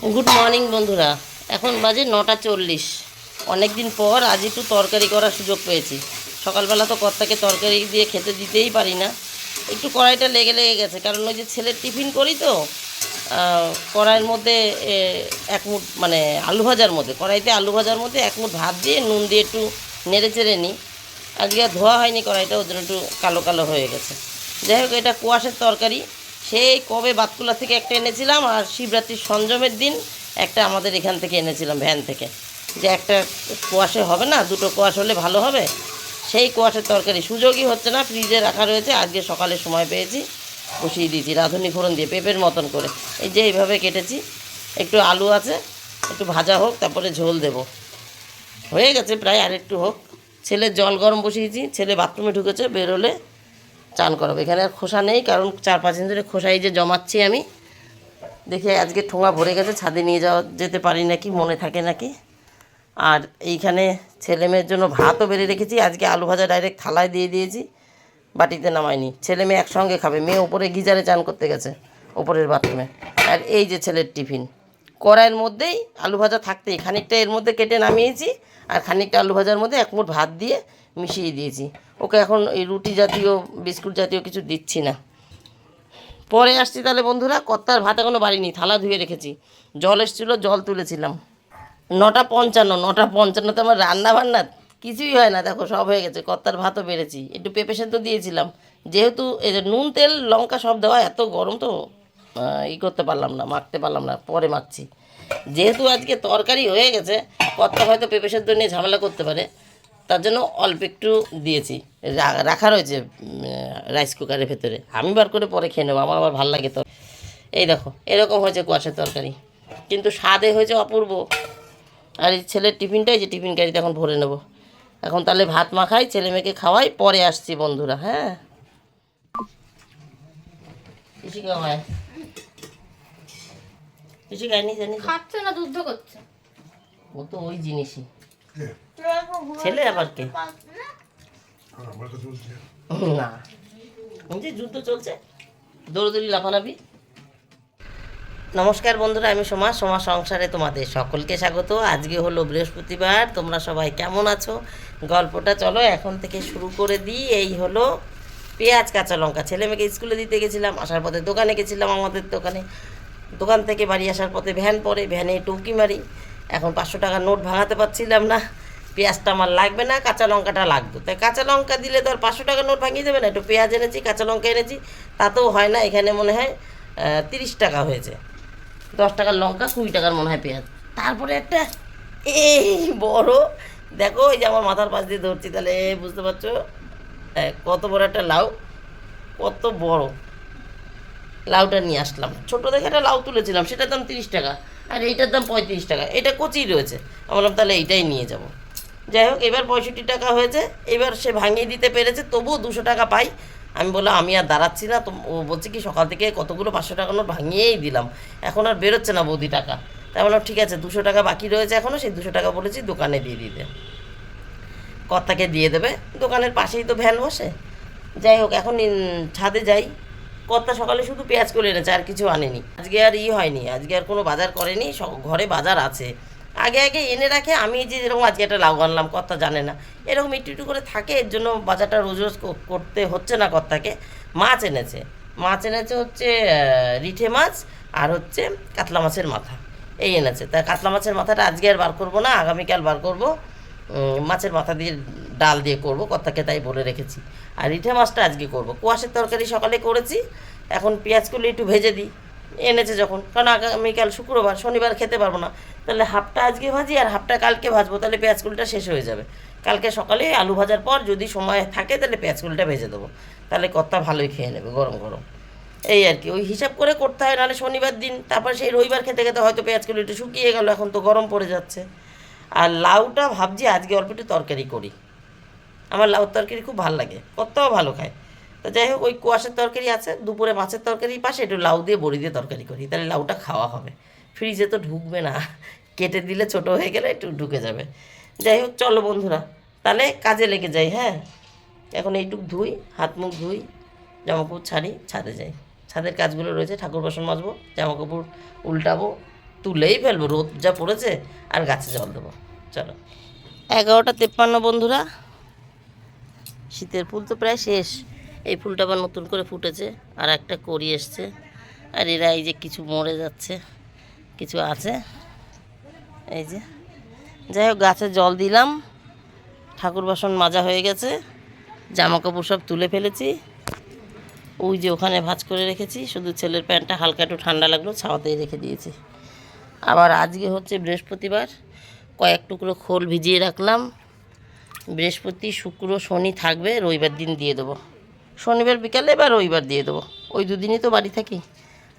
Good morning বন্ধুরা। এখন বাজে 9:40। অনেক দিন পর আজ একটু তরকারি করার সুযোগ পেয়েছি। সকালবেলা তো কর্তাকে তরকারি দিয়ে খেতে দিতেই পারি না, একটু কড়াইটা লেগে লেগে গেছে, কারণ ওই যে ছেলের টিফিন করি তো কড়াইয়ের মধ্যে এক মুঠ মানে আলু ভাজার মধ্যে, কড়াইতে আলু ভাজার মধ্যে এক মুঠ ভাত দিয়ে নুন দিয়ে একটু নেড়ে চেড়ে নিই। আজকে আর ধোয়া হয়নি কড়াইটা, ওর জন্য একটু কালো কালো হয়ে গেছে। যাই হোক, এটা কোয়াশের তরকারি। সেই কবে বাতকুলা থেকে একটা এনেছিলাম, আর শিবরাত্রির সঞ্জমের দিন একটা আমাদের এখান থেকে এনেছিলাম ভ্যান থেকে, যে একটা কোয়াশে হবে না, দুটো কোয়াশ হলে ভালো হবে। সেই কোয়াশের তরকারি সুযোগই হচ্ছে না, ফ্রিজে রাখা রয়েছে। আজকে সকালে সময় পেয়েছি, বসিয়ে দিয়েছি রাঁধুনি ফোড়ন দিয়ে পেঁপের মতন করে। এই যে এইভাবে কেটেছি, একটু আলু আছে, একটু ভাজা হোক, তারপরে ঝোল দেব। হয়ে গেছে প্রায়, আর একটু হোক। ছেলের জল গরম বসিয়েছি, ছেলে বাথরুমে ঢুকেছে, বেরোলে চান করাবো। এখানে আর খোসা নেই, কারণ 4-5 দিন ধরে খোসা এই যে জমাচ্ছি আমি। দেখি আজকে ঠোঙা ভরে গেছে, ছাদে নিয়ে যেতে পারি নাকি, মনে থাকে নাকি। আর এইখানে ছেলে মেয়ের জন্য ভাতও বেড়ে রেখেছি। আজকে আলু ভাজা ডাইরেক্ট থালায় দিয়ে দিয়েছি, বাটিতে নামাইনি। ছেলে মেয়ে একসঙ্গে খাবে। মেয়ে ওপরে গিজারে চান করতে গেছে, ওপরের বাথরুমে। আর এই যে ছেলের টিফিন, কড়াইয়ের মধ্যেই আলু ভাজা থাকতেই খানিকটা এর মধ্যে কেটে নামিয়েছি, আর খানিকটা আলু ভাজার মধ্যে এক মুঠ ভাত দিয়ে মিশিয়ে দিয়েছি। ওকে এখন এই রুটি জাতীয় বিস্কুট জাতীয় কিছু দিচ্ছি না। পরে আসছি তাহলে বন্ধুরা। কর্তার ভাত এখনও বাড়িনি, থালা ধুয়ে রেখেছি। জল এসেছিলো, জল তুলেছিলাম। 9:55, 9:55 আমার রান্না বান্না কিছুই হয় না। দেখো সব হয়ে গেছে, কর্তার ভাতও বেড়েছি, একটু পেঁপে সেদ্ধ দিয়েছিলাম। যেহেতু এই যে নুন তেল লঙ্কা সব দেওয়া, এত গরম তো করতে পারলাম না, মাখতে পারলাম না, পরে মাখছি। যেহেতু আজকে তরকারি হয়ে গেছে, কর্তা হয়তো পেঁপে সেদ্ধ নিয়ে ঝামেলা করতে পারে, তার জন্য অল্প একটু দিয়েছি। রাখা রয়েছে রাইস কুকারের ভেতরে, আমি বার করে পরে খেয়ে নেবো, আমার আবার ভালো লাগে তো। এই দেখো এরকম হয়েছে কোয়াশের তরকারি, কিন্তু স্বাদে হয়েছে অপূর্ব। আর এই ছেলের টিফিনটাই, যে টিফিন গাড়িতে এখন ভরে নেব। এখন তাহলে ভাত মাখাই, ছেলে মেয়েকে খাওয়াই, পরে আসছি বন্ধুরা। হ্যাঁ, কিছু খাওয়ায়, কিছু খাইনি, জানি খাচ্ছে না, যুদ্ধ করছে। ও তো ওই জিনিসই। ছেলে আবার কে? না, যে যুদ্ধ চলছে, দৌড়দৌড়ি লাফালাফি। নমস্কার বন্ধুরা, আমি সোমা সংসারে তোমাদের সকলকে স্বাগত। আজকে হলো বৃহস্পতিবার, তোমরা সবাই কেমন আছো? গল্পটা চলো এখন থেকে শুরু করে দিই। এই হলো পেঁয়াজ কাঁচা লঙ্কা। ছেলে মেয়েকে স্কুলে দিতে গেছিলাম, আসার পথে দোকানে গেছিলাম, আমাদের দোকানে। দোকান থেকে বাড়ি আসার পথে ভ্যান পড়ে, ভ্যানে টুকি মারি। এখন 500 টাকার নোট ভাঙাতে পারছিলাম না। পেঁয়াজটা আমার লাগবে না, কাঁচা লঙ্কাটা লাগতো। তাই কাঁচা লঙ্কা দিলে তো আর 500 টাকার নোট ভাঙিয়ে দেবে না। একটু পেঁয়াজ এনেছি, কাঁচা লঙ্কা এনেছি, তাতেও হয় না। এখানে মনে হয় 30 টাকা হয়েছে। 10 টাকার লঙ্কা, 20 টাকার মনে হয় পেঁয়াজ। তারপরে একটা এই বড়, দেখো এই যে আমার মাথার পাশ দিয়ে ধরছি, তাহলে বুঝতে পারছো কত বড় একটা লাউ, কত বড় লাউটা নিয়ে আসলাম। ছোটো দেখে একটা লাউ তুলেছিলাম, সেটার দাম 30 টাকা, আর এইটার দাম 35 টাকা। এটা কচি রয়েছে, আমি বললাম তাহলে এইটাই নিয়ে যাব। যাই হোক, এবার 65 টাকা হয়েছে। এবার সে ভাঙিয়ে দিতে পেরেছে, তবুও 200 টাকা পাই। আমি বললাম আমি আর দাঁড়াচ্ছি না। তো ও বলছে কি, সকাল থেকে কতগুলো 500 টাকা নোট ভাঙিয়েই দিলাম, এখন আর বেরোচ্ছে না বৌদি টাকা। তাই বললাম ঠিক আছে, 200 টাকা বাকি রয়েছে এখনও, সেই 200 টাকা বলেছি দোকানে দিয়ে দিতে, কর্তাকে দিয়ে দেবে। দোকানের পাশেই তো ভ্যান বসে। যাই হোক, এখন ছাদে যাই। কর্তা সকালে শুধু পেঁয়াজ করে এনেছে, আর কিছু আনেনি। আজকে আর হয়নি, আজকে আর কোনো বাজার করেনি। ঘরে বাজার আছে, আগে আগে এনে রাখে। আমি যে যেরকম আজকে একটা লাউ আনলাম, কর্তা জানে না, এরকম একটু একটু করে থাকে। এর জন্য বাজারটা রোজ রোজ করতে হচ্ছে না কর্তাকে। মাছ এনেছে, হচ্ছে রিঠে মাছ, আর হচ্ছে কাতলা মাছের মাথা, এই এনেছে। তা কাতলা মাছের মাথাটা আজকে আর বার করবো না, আগামীকাল বার করবো। মাছের মাথা দিয়ে ডাল দিয়ে করবো, কর্তাকে তাই বলে রেখেছি। আর রিঠে মাছটা আজকে করবো। কোয়াশের তরকারি সকালে করেছি, এখন পেঁয়াজগুলো একটু ভেজে দিই, এনেছে যখন। কারণ আগামীকাল শুক্রবার, শনিবার খেতে পারবো না, তাহলে হাফটা আজকে ভাজি আর হাফটা কালকে ভাজবো, তাহলে পেঁয়াজগুলোটা শেষ হয়ে যাবে। কালকে সকালে আলু ভাজার পর যদি সময় থাকে, তাহলে পেঁয়াজগুলোটা ভেজে দেবো, তাহলে কর্তা ভালোই খেয়ে নেবে গরম গরম। এই আর কি, ওই হিসাব করে করতে হয়, নাহলে শনিবার দিন, তারপর সেই রবিবার খেতে খেতে হয়তো পেঁয়াজগুলো একটু শুকিয়ে গেল, এখন তো গরম পড়ে যাচ্ছে। আর লাউটা ভাবছি আজকে অল্প একটু তরকারি করি, আমার লাউর তরকারি খুব ভালো লাগে, কর্তাও ভালো খায়। তো যাই হোক, ওই কোয়াশের তরকারি আছে, দুপুরে মাছের তরকারি পাশে একটু লাউ দিয়ে বড়ি দিয়ে তরকারি করি, তাহলে লাউটা খাওয়া হবে। ফ্রিজে তো ঢুকবে না, কেটে দিলে ছোট হয়ে গেলে একটু ঢুকে যাবে। যাই হোক চলো বন্ধুরা, তাহলে কাজে লেগে যাই। হ্যাঁ, এখন এইটুক ধুই, হাত মুখ ধুই, জামাকাপড় ছাড়ি, ছাদে যাই। ছাদের কাজগুলো রয়েছে, ঠাকুর বাসন মাজবো, জামাকাপড় উল্টাবো, তুলেই ফেলবো, রোদ যা পড়েছে, আর গাছে জল দেবো। চলো 11:53 বন্ধুরা। শীতের ফুল তো প্রায় শেষ। এই ফুলটা আবার নতুন করে ফুটেছে, আর একটা কড়ি এসছে, আর এরা এই যে কিছু মরে যাচ্ছে, কিছু আছে এই যে। যাই হোক, গাছে জল দিলাম, ঠাকুর বাসন মাজা হয়ে গেছে, জামা কাপড় সব তুলে ফেলেছি, ওই যে ওখানে ভাঁজ করে রেখেছি, শুধু ছেলের প্যান্টটা হালকা একটু ঠান্ডা লাগলো ছাওয়াতেই রেখে দিয়েছি। আবার আজকে হচ্ছে বৃহস্পতিবার, কয়েক টুকরো খোল ভিজিয়ে রাখলাম। বৃহস্পতি শুক্র শনি থাকবে, রবিবার দিন দিয়ে দেবো, শনিবার বিকালে বা রবিবার দিয়ে দেবো, ওই দুদিনই তো বাড়ি থাকি।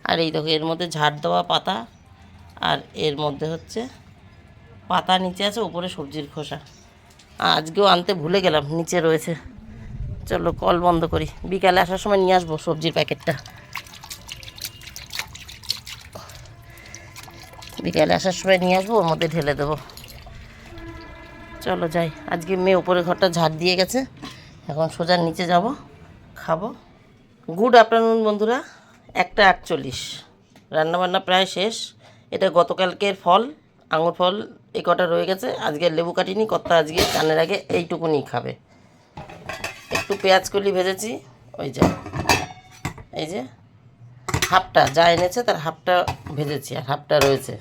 আর এই দেখো, এর মধ্যে ঝাড় দেওয়া পাতা, আর এর মধ্যে হচ্ছে পাতা নিচে আছে, উপরে সবজির খোসা। আজকেও আনতে ভুলে গেলাম, নিচে রয়েছে। চলো কল বন্ধ করি, বিকালে আসার সময় নিয়ে আসবো সবজির প্যাকেটটা। বিকালে আসার সময় নিয়ে আসবো, ওর মধ্যে ঢেলে দেবো। চলো যাই, আজকে মেয়ে উপরে ঘরটা ঝাড় দিয়ে গেছে, এখন সোজা নিচে যাব, খাবো। গুড আফটারনুন বন্ধুরা, 1:48, রান্নাবান্না প্রায় শেষ। এটা গতকালকের ফল, আঙুর ফল এই কটা রয়ে গেছে, আজকে লেবু কাটিনি, কর্তা আজকে চানের আগে এইটুকুনি খাবে। একটু পেঁয়াজ কলি ভেজেছি, ওই যে এই যে হাফটা যা এনেছে তার হাফটা ভেজেছি, আর হাফটা রয়েছে।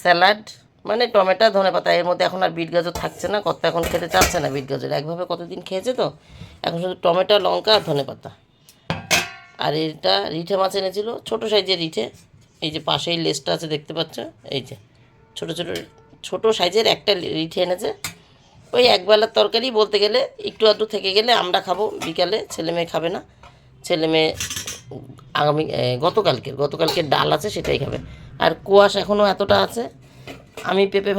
স্যালাড মানে টমেটো ধনেপাতা, এর মধ্যে এখন আর বিট গাজর থাকছে না, কত এখন খেতে চাচ্ছে না বিট গাজর, একভাবে কতদিন খেয়েছে তো, এখন শুধু টমেটো লঙ্কা আর ধনেপাতা। আর এটা রিঠে মাছ এনেছিল, ছোটো সাইজের রিঠে, এই যে পাশেই লেজটা আছে দেখতে পাচ্ছ, এই যে ছোটো সাইজের একটা রিঠে এনেছে। ওই একবেলার তরকারি বলতে গেলে, একটু আধটু থেকে গেলে আমরা খাবো বিকালে, ছেলে মেয়ে খাবে না। ছেলে মেয়ে গতকালকের ডাল আছে সেটাই খাবে। আর কোয়াশ এখনও এতটা আছে। আমি পেঁপে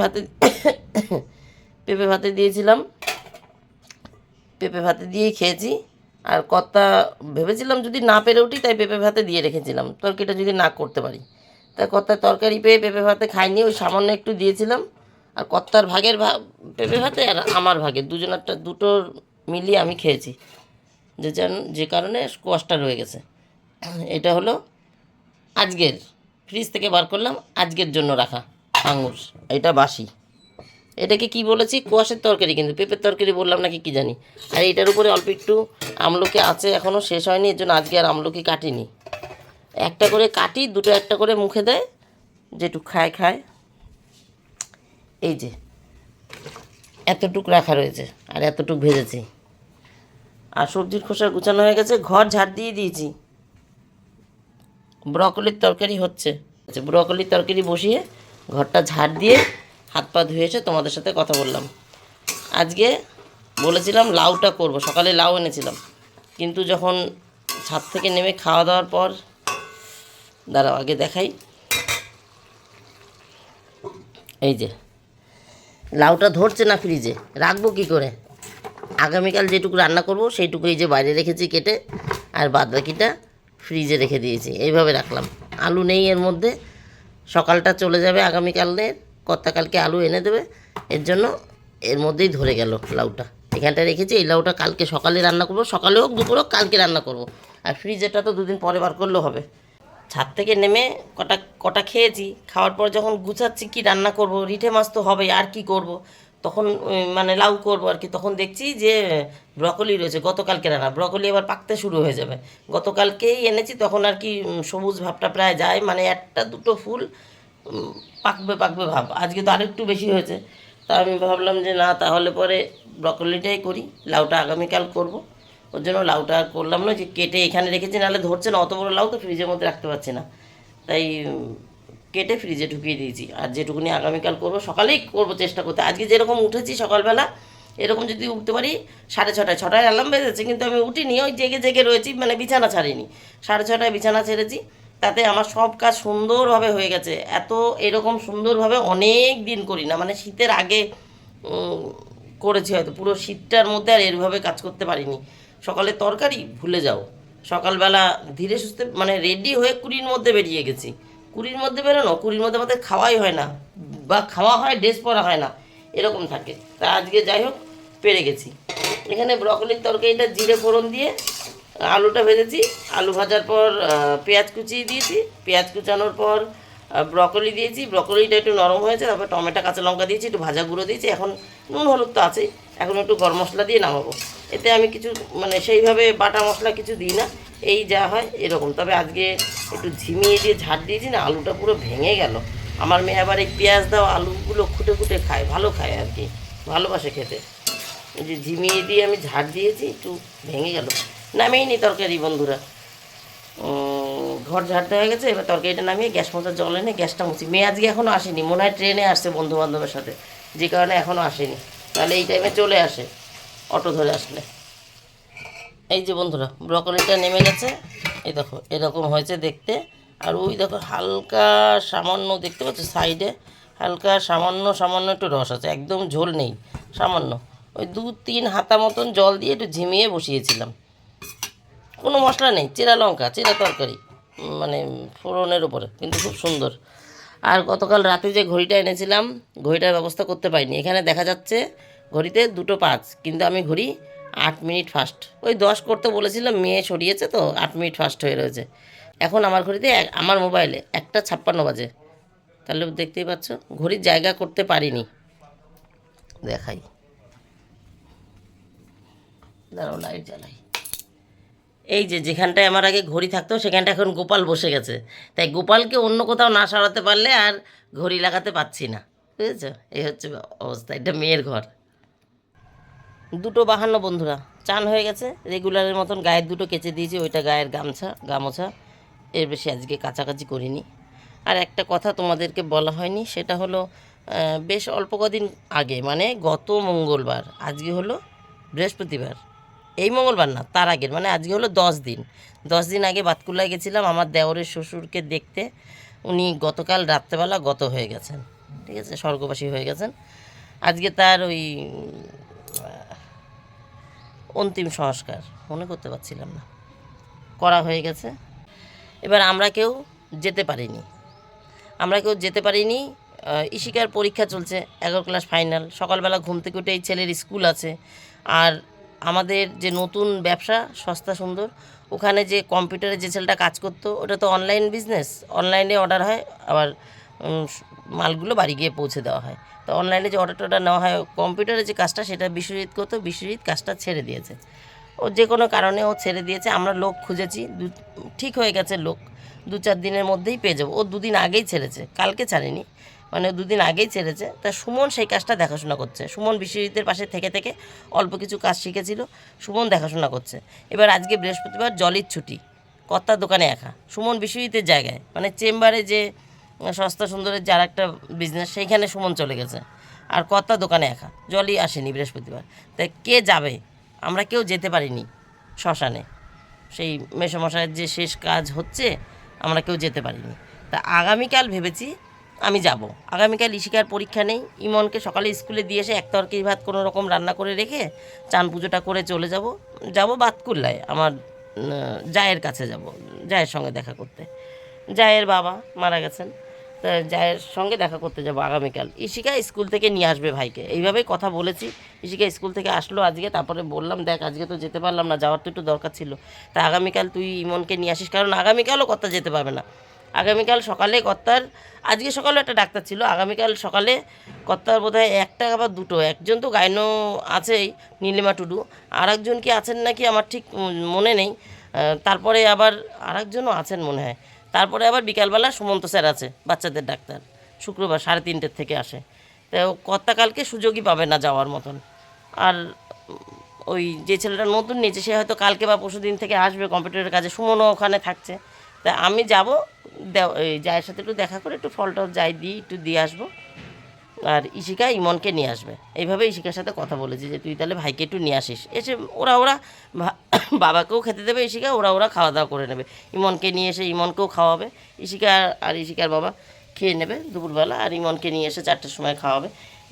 ভাতে দিয়েছিলাম, পেঁপে ভাতে দিয়েই খেয়েছি। আর কর্তা ভেবেছিলাম যদি না পেরে উঠি, তাই পেঁপে ভাতে দিয়ে রেখেছিলাম, তরকারিটা যদি না করতে পারি। তাই কর্তার তরকারি পেয়ে পেঁপে ভাতে খাইনি, ওই সামান্য একটু দিয়েছিলাম। আর কর্তার ভাগের পেঁপে ভাতে, আর আমার ভাগের দুজনেরটা দুটোর মিলিয়ে আমি খেয়েছি, যে কারণে কোয়াশটা রয়ে গেছে। এটা হলো আজকের, ফ্রিজ থেকে বার করলাম, আজকের জন্য রাখা আঙুর। এটা বাসি, এটাকে কি বলেছি, কোয়াশের তরকারি, কিন্তু পেঁপের তরকারি বললাম নাকি কি জানি। আর এটার উপরে অল্প একটু আমলকি আছে, এখনও শেষ হয়নি, এর জন্য আজকে আর আমলকি কাটিনি। একটা করে কাটি, দুটো একটা করে মুখে দেয়, যেটুক খায়। এই যে এতটুক রাখা রয়েছে, আর এতটুক ভেজেছি। আর সবজির খোসা গুছানো হয়ে গেছে, ঘর ঝাড় দিয়ে দিয়েছি। ব্রকলির তরকারি হচ্ছে, ব্রকলির তরকারি বসিয়ে ঘরটা ঝাড় দিয়ে হাত পা ধুয়ে এসে তোমাদের সাথে কথা বললাম। আজকে বলেছিলাম লাউটা করব, সকালে লাউ এনেছিলাম, কিন্তু যখন ছাদ থেকে নেমে খাওয়া দাওয়ার পর, দাঁড়াও আগে দেখাই, এই যে লাউটা ধরছে না, ফ্রিজে রাখবো কী করে। আগামীকাল যেটুকু রান্না করব সেইটুকু এই যে বাইরে রেখেছি কেটে, আর বাদবাকিটা ফ্রিজে রেখে দিয়েছি, এইভাবে রাখলাম। আলু নেই এর মধ্যে, সকালটা চলে যাবে আগামীকালের, কর্তা কালকে আলু এনে দেবে, এর জন্য এর মধ্যেই ধরে গেল লাউটা। এখানটা রেখেছি, এই লাউটা কালকে সকালে রান্না করব, সকালে হোক দুপুর হোক কালকে রান্না করব। আর ফ্রিজেরটা তো দুদিন পরে বার করলেও হবে। ছাদ থেকে নেমে কটা খেয়েছি, খাওয়ার পর যখন গুছাচ্ছি কি রান্না করব, রিঠে মাছ তো হবেই, আর কি করব, তখন মানে লাউ করব আর কি, তখন দেখছি যে ব্রকলি রয়েছে, গতকালকে রান্না, ব্রকলি আবার পাকতে শুরু হয়ে যাবে। গতকালকেই এনেছি, তখন আর কি সবুজ ভাবটা প্রায় যায়, মানে একটা দুটো ফুল পাকবে ভাব। আজকে তো আরেকটু বেশি হয়েছে, তা আমি ভাবলাম যে না, তাহলে পরে ব্রকলিটাই করি, লাউটা আগামীকাল করব। ওর জন্য লাউটা আর করলাম না, যে কেটে এখানে রেখেছি, নাহলে ধরছে না, অত বড় লাউ তো ফ্রিজের মধ্যে রাখতে পারছি না, তাই কেটে ফ্রিজে ঢুকিয়ে দিয়েছি। আর যেটুকুনি আগামীকাল করব, সকালেই করব চেষ্টা করতে। আজকে যেরকম উঠেছি সকালবেলা, এরকম যদি উঠতে পারি, 6:30 অ্যালার্ম বেজেছে, কিন্তু আমি উঠিনি, ওই জেগে রয়েছি, মানে বিছানা ছাড়িনি। 6:30 বিছানা ছেড়েছি, তাতে আমার সব কাজ সুন্দরভাবে হয়ে গেছে। এরকম সুন্দরভাবে অনেক দিন করি না, মানে শীতের আগে করেছি হয়তো, পুরো শীতটার মধ্যে আর এরভাবে কাজ করতে পারিনি। সকালে তরকারি ভুলে যাও, সকালবেলা ধীরে সুস্থে মানে রেডি হয়ে 20-র মধ্যে বেরিয়ে গেছি। 20-র মধ্যে বেরোনো, 20-র মধ্যে আমাদের খাওয়াই হয় না, বা খাওয়া হয় ড্রেস পরা হয় না, এরকম থাকে। তা আজকে যাই হোক পেরে গেছি। এখানে ব্রকলির তরকারিটা জিরে ফোড়ন দিয়ে আলুটা ভেজেছি, আলু ভাজার পর পেঁয়াজ কুচিয়ে দিয়েছি, পেঁয়াজ কুচানোর পর ব্রকলি দিয়েছি, ব্রকলিটা একটু নরম হয়েছে, তারপর টমেটো কাঁচা লঙ্কা দিয়েছি, একটু ভাজা গুঁড়ো দিয়েছি, এখন নুন হলুদ তো আছেই, এখন একটু গরম মশলা দিয়ে নামাবো। এতে আমি কিছু মানে সেইভাবে বাটা মশলা কিছু দিই না, এই যা হয় এরকম। তবে আজকে একটু ঝিমিয়ে দিয়ে ঝাড় দিয়েছি না, আলুটা পুরো ভেঙে গেল। আমার মেয়ে আবার এই পেঁয়াজ দাও আলুগুলো খুঁটে খুঁটে খায়, ভালো খায় আর কি, ভালোবাসে খেতে। এই যে ঝিমিয়ে দিয়ে আমি ঝাড় দিয়েছি, একটু ভেঙে গেল। নামিয়ে নি তরকারি বন্ধুরা, ঘর ঝাড়তে হয়ে গেছে, এবার তরকারিটা নামিয়ে গ্যাস মোছার জল এনে গ্যাসটা মুছি। মেয়ে আজকে এখনও আসেনি, মনে হয় ট্রেনে আসছে বন্ধু বান্ধবের সাথে, যে কারণে এখনও আসেনি, তাহলে এই টাইমে চলে আসে অটো ধরে আসলে। এই যে বন্ধুরা ব্রকলিটা নেমে গেছে, এই দেখো এরকম হয়েছে দেখতে। আর ওই দেখো হালকা সামান্য দেখতে পাচ্ছ সাইডে হালকা সামান্য সামান্য একটু রস আছে, একদম ঝোল নেই, সামান্য ওই 2-3 হাতা মতন জল দিয়ে একটু ঝিমিয়ে বসিয়েছিলাম, কোনো মশলা নেই, চেরা লঙ্কা চেরা তরকারি, মানে ফোড়নের উপরে, কিন্তু খুব সুন্দর। আর গতকাল রাতে যে ঘড়িটা এনেছিলাম, ঘড়িটার ব্যবস্থা করতে পারিনি। এখানে দেখা যাচ্ছে ঘড়িতে 2:05, কিন্তু আমি ঘড়ি 8 মিনিট ফাস্ট, ওই 10 করতে বলেছিলাম, মেয়ে সরিয়েছে তো 8 মিনিট ফাস্ট হয়ে রয়েছে। এখন আমার ঘড়িতে আমার মোবাইলে 1:56 বাজে, তাহলে দেখতেই পাচ্ছ ঘড়ির জায়গা করতে পারিনি। দেখাই, দাঁড়াও লাইট জ্বালাই। এই যে যেখানটায় আমার আগে ঘড়ি থাকতো সেখানটা এখন গোপাল বসে গেছে, তাই গোপালকে অন্য কোথাও না সরাতে পারলে আর ঘড়ি লাগাতে পারছি না, বুঝেছো? এই হচ্ছে অবস্থা, এটা মেয়ের ঘর। 2:52 বন্ধুরা, চান হয়ে গেছে রেগুলারের মতন, গায়ের দুটো কেচে দিয়েছি, ওইটা গায়ের গামোছা, এর বেশি আজকে কাছাকাছি করিনি। আর একটা কথা তোমাদেরকে বলা হয়নি, সেটা হলো বেশ অল্প কদিন আগে, মানে গত মঙ্গলবার, আজকে হলো বৃহস্পতিবার, এই মঙ্গলবার না তার আগের, মানে আজকে হলো 10 দিন আগে বাতকুল্লায় গেছিলাম আমার দেওরের শ্বশুরকে দেখতে। উনি গতকাল রাত্রেবেলা গত হয়ে গেছেন, ঠিক আছে, স্বর্গবাসী হয়ে গেছেন। আজকে তার ওই অন্তিম সংস্কার, মনে করতে পারছিলাম না, করা হয়ে গেছে। এবার আমরা কেউ যেতে পারিনি, ইশিকার পরীক্ষা চলছে, 11 ক্লাস ফাইনাল, সকালবেলা ঘুম থেকে উঠে এই ছেলের স্কুল আছে। আর আমাদের যে নতুন ব্যবসা সস্তা সুন্দর, ওখানে যে কম্পিউটারে যে ছেলেটা কাজ করতো, ওটা তো অনলাইন বিজনেস, অনলাইনে অর্ডার হয়, আবার মালগুলো বাড়ি গিয়ে পৌঁছে দেওয়া হয়। তো অনলাইনে যে অর্ডারটা নেওয়া হয়, কম্পিউটারে যে কাজটা সেটা বিশ্বজিৎ করতো, বিশ্বজিৎ কাজটা ছেড়ে দিয়েছে, ও যে কোনো কারণে ও ছেড়ে দিয়েছে। আমরা লোক খুঁজেছি, ঠিক হয়ে গেছে লোক, 2-4 দিনের মধ্যেই পেয়ে যাবো। ও 2 দিন আগেই ছেড়েছে, কালকে ছাড়েনি, মানে 2 দিন আগেই ছেড়েছে। তা সুমন সেই কাজটা দেখাশোনা করছে, সুমন বিশ্বজিতের পাশে থেকে থেকে অল্প কিছু কাজ শিখেছিল, সুমন দেখাশোনা করছে। এবার আজকে বৃহস্পতিবার, জলের ছুটি, কর্তার দোকানে একা, সুমন বিশ্বজিতের জায়গায়, মানে চেম্বারে যে সস্তা সুন্দরের যার একটা বিজনেস, সেইখানে সুমন চলে গেছে, আর কর্তার দোকানে একা, জলই আসেনি বৃহস্পতিবার। তাই কে যাবে, আমরা কেউ যেতে পারিনি শ্মশানে, সেই মেসোমশাইয়ের যে শেষ কাজ হচ্ছে, আমরা কেউ যেতে পারিনি। তা আগামীকাল ভেবেছি আমি যাব। আগামীকাল ইশিকার পরীক্ষা নেই, ইমনকে সকালে স্কুলে দিয়ে এসে এক তরকারি ভাত কোনো রকম রান্না করে রেখে চান পুজোটা করে চলে যাব বাতকুল্লায়, আমার জায়ের কাছে যাব, জায়ের সঙ্গে দেখা করতে। জায়ের বাবা মারা গেছেন, তা জায়ের সঙ্গে দেখা করতে যাব আগামীকাল। ইশিকা স্কুল থেকে নিয়ে আসবে ভাইকে, এইভাবেই কথা বলেছি। ইশিকা স্কুল থেকে আসলো আজকে, তারপরে বললাম দেখ আজকে তো যেতে পারলাম না, যাওয়ার তো একটু দরকার ছিল, তা আগামীকাল তুই ইমনকে নিয়ে আসিস, কারণ আগামীকালও কর্তা যেতে পারবে না। আগামীকাল সকালে কর্তার, আজকে সকালে একটা ডাক্তার ছিল, আগামীকাল সকালে কর্তার বোধহয় একটা বা দুটো, একজন তো গাইনো আছেই নীলিমা টুডু, আর একজন কি আছেন নাকি আমার ঠিক মনে নেই, তারপরে আবার আর একজনও আছেন মনে হয়, তারপরে আবার বিকালবেলা সুমন্ত স্যার আছে বাচ্চাদের ডাক্তার, শুক্রবার 3:30 থেকে আসে। তো কর্তা কালকে সুযোগই পাবে না যাওয়ার মতন। আর ওই যে ছেলেটা নতুন নিয়েছে সে হয়তো কালকে বা পরশু দিন থেকে আসবে কম্পিউটারের কাজে, সুমনও ওখানে থাকছে। তা আমি যাব, এই জায়ের সাথে একটু দেখা করে একটু ফলটাও যাই দিই, একটু দিয়ে আসবো, আর ইশিকা ইমনকে নিয়ে আসবে। এইভাবে ইশিকার সাথে কথা বলেছি যে তুই তাহলে ভাইকে একটু নিয়ে আসিস, এসে ওরা বাবাকেও খেতে দেবে ইশিকা, ওরা খাওয়া দাওয়া করে নেবে, ইমনকে নিয়ে এসে ইমনকেও খাওয়াবে, ইশিকা আর ইশিকার বাবা খেয়ে নেবে দুপুরবেলা, আর ইমনকে নিয়ে এসে 4টের সময় খাওয়াবে।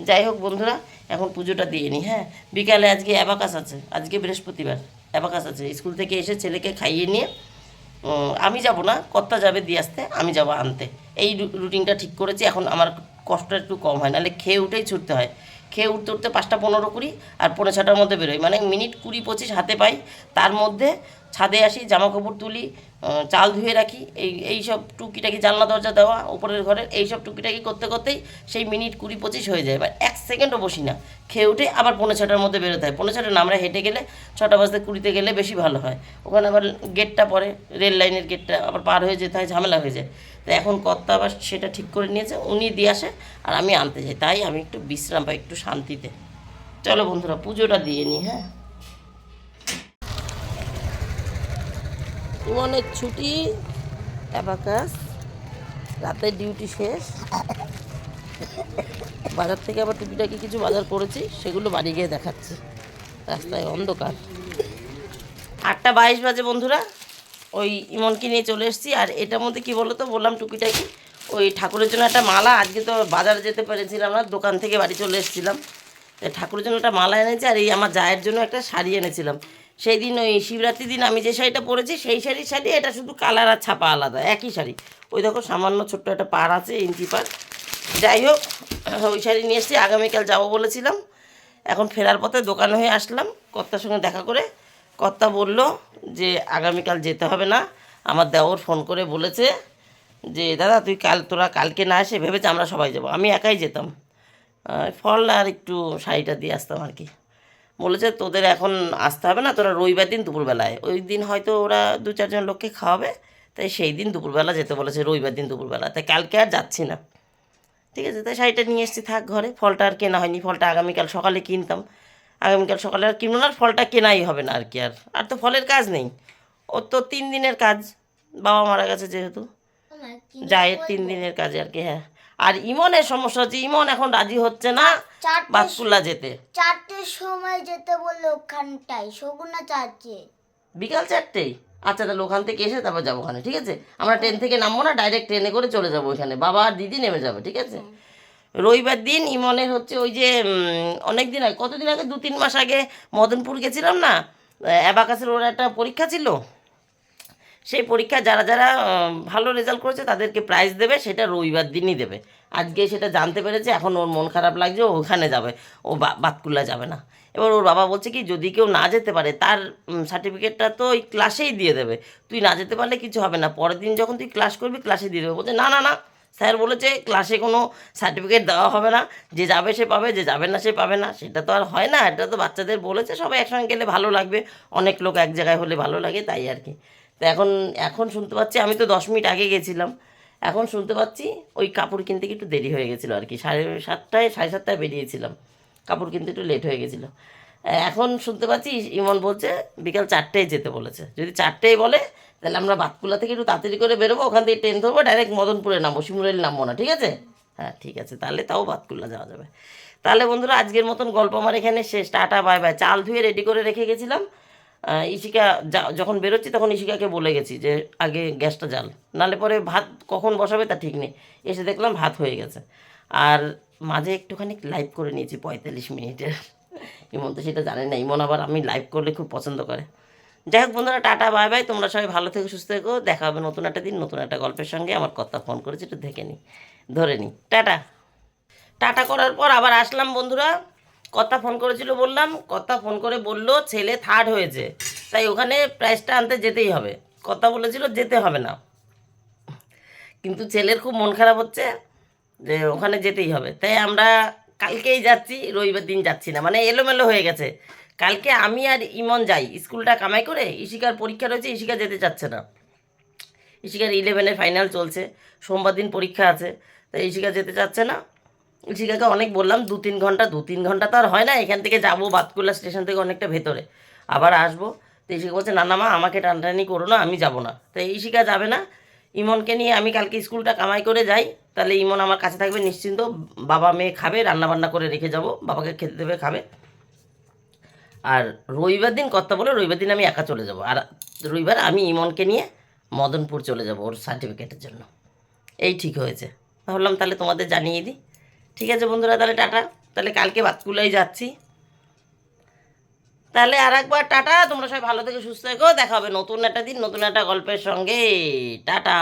যাই হোক বন্ধুরা, এখন পুজোটা দিয়ে নিই। হ্যাঁ, বিকালে আজকে অ্যাবাকাস আছে, আজকে বৃহস্পতিবার, অ্যাবাকাস আছে, স্কুল থেকে এসে ছেলেকে খাইয়ে নিয়ে আমি যাব না, কর্তা যাবে দিয়ে আসতে, আমি যাব আনতে, এই রুটিনটা ঠিক করেছি। এখন আমার কষ্টটা একটু কম হয়, নাহলে খেয়ে উঠেই ছুটতে হয়, খেয়ে উঠতে উঠতে 5টা 15 করি, আর 5:45 মধ্যে বেরোই, মানে মিনিট 20-25 হাতে পাই, তার মধ্যে ছাদে আসি, জামা কাপড় তুলি, চাল ধুয়ে রাখি, এই সব টুকিটাকি জানলা দরজা দেওয়া উপরের ঘরের এই সব টুকিটাকি করতে করতেই সেই মিনিট 20-25 হয়ে যায়। এবার 1 সেকেন্ডও বসি না, খেয়ে উঠে আবার 5:45-র মধ্যে বেরোতে হয়। 5:45 না, আমরা হেঁটে গেলে 6:20 গেলে বেশি ভালো হয়। ওখানে আবার গেটটা পড়ে, রেল লাইনের গেটটা আবার পার হয়ে যেতে হয়, ঝামেলা হয়ে যায়। তো এখন কর্তা আবার সেটা ঠিক করে নিয়েছে, উনি দিয়ে আসে আর আমি আনতে যাই, তাই আমি একটু বিশ্রাম পাই, একটু শান্তিতে। চলো বন্ধুরা পুজোটা দিয়ে নিই। হ্যাঁ, অনেক ছুটি, অ্যাবাকাস, রাতের ডিউটি শেষ, বাজার থেকে আবার টুপিটাকি কিছু বাজার করেছি, সেগুলো বাড়ি গিয়ে দেখাচ্ছি। রাস্তায় অন্ধকার, 8:22 বাজে বন্ধুরা। ওই ইমনকে নিয়ে চলে এসেছি। আর এটার মধ্যে কী বলো তো, বললাম টুকিটাকি ওই ঠাকুরের জন্য একটা মালা, আজকে তো বাজারে যেতে পেরেছিলাম না, দোকান থেকে বাড়ি চলে এসেছিলাম, ঠাকুরের জন্য একটা মালা এনেছি। আর এই আমার জায়ের জন্য একটা শাড়ি এনেছিলাম। সেই দিন ওই শিবরাত্রির দিন আমি যে শাড়িটা পরেছি সেই শাড়ি, এটা শুধু কালার আর ছাপা আলাদা, একই শাড়ি। ওই দেখো সামান্য ছোট্ট একটা পার আছে, ইঞ্চি পার। যাই হোক, ওই শাড়ি নিয়ে এসেছি, আগামীকাল যাবো বলেছিলাম। এখন ফেরার পথে দোকানে হয়ে আসলাম, কর্তার সঙ্গে দেখা করে। কর্তা বলল যে আগামীকাল যেতে হবে না, আমার দেওর ফোন করে বলেছে যে দাদা তোরা কালকে না এসে, ভেবেছে আমরা সবাই যাব, আমি একাই যেতাম, ফল আর একটু শাড়িটা দিয়ে আসতাম আর কি। বলেছে তোদের এখন আসতে হবে না, তোরা রবিবার দিন দুপুরবেলায়, ওই দিন হয়তো ওরা 2-4 জন লোককে খাওয়াবে, তাই সেই দিন দুপুরবেলা যেতে বলেছে, রবিবার দিন দুপুরবেলা। তাই কালকে আর যাচ্ছি না, ঠিক আছে। তাই শাড়িটা নিয়ে এসেছি, থাক ঘরে। ফলটা আর কেনা হয়নি, ফলটা আগামীকাল সকালে কিনতাম, আগামীকাল সকালে আর কিনবো না, আর ফলটা কেনাই হবে না আর কি। আর তো ফলের কাজ নেই, ওর তো 3 দিনের কাজ, বাবা মারা গেছে যেহেতু, জায়ের 3 দিনের কাজে আর কি। হ্যাঁ, আর ইমনের সমস্যা হচ্ছে, ইমন এখন রাজি হচ্ছে না বাতকুল্লা যেতে। 4টের সময় যেতে বললো, ওখানটায় শগুনা চাচ্ছে বিকাল 4টেই? আচ্ছা, তাহলে ওখান থেকে এসে তারপর যাবো ওখানে, ঠিক আছে। আমরা ট্রেন থেকে নামবো না, ডাইরেক্ট ট্রেনে করে চলে যাবো ওইখানে, বাবা আর দিদি নেমে যাবে, ঠিক আছে। রবিবার দিন ইমনের হচ্ছে ওই যে অনেক দিন আগে, কতদিন আগে, 2-3 মাস আগে মদনপুর গেছিলাম না, অ্যাবাকাসের ওর একটা পরীক্ষা ছিল। সেই পরীক্ষা যারা যারা ভালো রেজাল্ট করেছে তাদেরকে প্রাইজ দেবে, সেটা রবিবার দিনই দেবে। আজকে সেটা জানতে পেরেছে, এখন ওর মন খারাপ লাগছে, ও ওখানে যাবে, ও বাতকুল্লা যাবে না। এবার ওর বাবা বলছে কি, যদি কেউ না যেতে পারে তার সার্টিফিকেটটা তো ওই ক্লাসেই দিয়ে দেবে, তুই না যেতে পারলে কিছু হবে না, পরের দিন যখন তুই ক্লাস করবি ক্লাসে দিয়ে দেবে। বলছে না না না, স্যার বলেছে ক্লাসে কোনো সার্টিফিকেট দেওয়া হবে না, যে যাবে সে পাবে, যে যাবে না সে পাবে না। সেটা তো আর হয় না, এটা তো বাচ্চাদের বলেছে, সবাই একসঙ্গে গেলে ভালো লাগবে, অনেক লোক এক জায়গায় হলে ভালো লাগে, তাই আর কি। তো এখন শুনতে পাচ্ছি, আমি তো 10 মিনিট আগে গেছিলাম, এখন শুনতে পাচ্ছি ওই কাপড় কিনতে একটু দেরি হয়ে গেছিলো আর কি, 7:30 7:30 বেরিয়েছিলাম, কাপড় কিনতে একটু লেট হয়ে গেছিলো। এখন শুনতে পাচ্ছি ইমন বলছে বিকাল 4টেয় যেতে বলেছে। যদি 4টেয় বলে তাহলে আমরা বাতকুল্লা থেকে একটু তাড়াতাড়ি করে বেরোবো, ওখান থেকে ট্রেন ধরবো, ডাইরেক্ট মদনপুরে নামবো, শিমুরেল নামবো না, ঠিক আছে। হ্যাঁ ঠিক আছে, তাহলে তাও বাতকুল্লা যাওয়া যাবে। তাহলে বন্ধুরা আজকের মতন গল্প আমার এখানে শেষ, টাটা বাই বাই। চাল ধুয়ে রেডি করে রেখে গেছিলাম, ইশিকা যখন বেরোচ্ছি তখন ইশিকাকে বলে গেছি যে আগে গ্যাসটা জ্বাল, নাহলে পরে ভাত কখন বসাবে তা ঠিক নেই। এসে দেখলাম ভাত হয়ে গেছে। আর মাঝে একটুখানি লাইভ করে নিয়েছি 45 মিনিটের, ইমন তো সেটা জানে না, ইমন আবার আমি লাইভ করলে খুব পছন্দ করে। যাই হোক বন্ধুরা, টাটা বাই বাই, তোমরা সবাই ভালো থেকো, সুস্থ থেকো, দেখা হবে নতুন একটা দিন নতুন একটা গল্পের সঙ্গে। আমার কর্তা ফোন করেছে, একটু দেখে নিই, ধরে নিই। টাটা। টাটা করার পর আবার আসলাম বন্ধুরা, কর্তা ফোন করেছিল বললাম, কর্তা ফোন করে বলল ছেলে 3rd হয়েছে, তাই ওখানে প্রাইজটা আনতে যেতেই হবে। কর্তা বলেছিল যেতে হবে না, কিন্তু ছেলের খুব মন খারাপ হচ্ছে যে ওখানে যেতেই হবে, তাই আমরা কালকেই যাচ্ছি, রবিবার দিন যাচ্ছি না, মানে এলোমেলো হয়ে গেছে। কালকে আমি আর ইমন যাই, স্কুলটা কামাই করে, ইশিকার পরীক্ষা রয়েছে, ইশিকা যেতে চাচ্ছে না, ইশিকার 11-এর ফাইনাল চলছে, সোমবার দিন পরীক্ষা আছে, তাই ইশিকা যেতে চাচ্ছে না। ইশিকাকে অনেক বললাম 2-3 ঘন্টা, 2-3 ঘন্টা তো আর হয় না, এখান থেকে যাবো বাতকুল্লা স্টেশন থেকে অনেকটা ভেতরে, আবার আসবো। তো ইশিকা বলছে না না মা, আমাকে টানটানি করো না, আমি যাব না। তাই ইশিকা যাবে না, ইমনকে নিয়ে আমি কালকে স্কুলটা কামাই করে যাই, তাহলে ইমন আমার কাছে থাকবে নিশ্চিন্ত, বাবা মেয়ে খাবে, রান্নাবান্না করে রেখে যাব, বাবাকে খেতে দেবে, খাবে। আর রবিবার দিন কর্তা বলে রবিবার দিন আমি একা চলে যাব, আর রবিবার আমি ইমনকে নিয়ে মদনপুর চলে যাব ওর সার্টিফিকেটের জন্য, এই ঠিক হয়েছে। ভাবলাম তাহলে তোমাদের জানিয়ে দিই। ঠিক আছে বন্ধুরা, তাহলে টাটা, তাহলে কালকে বাতকুল্লাই যাচ্ছি। তাহলে আর একবার টাটা, তোমরা সবাই ভালো থেকে সুস্থ থেকো, দেখা হবে নতুন একটা দিন নতুন একটা গল্পের সঙ্গে। টাটা।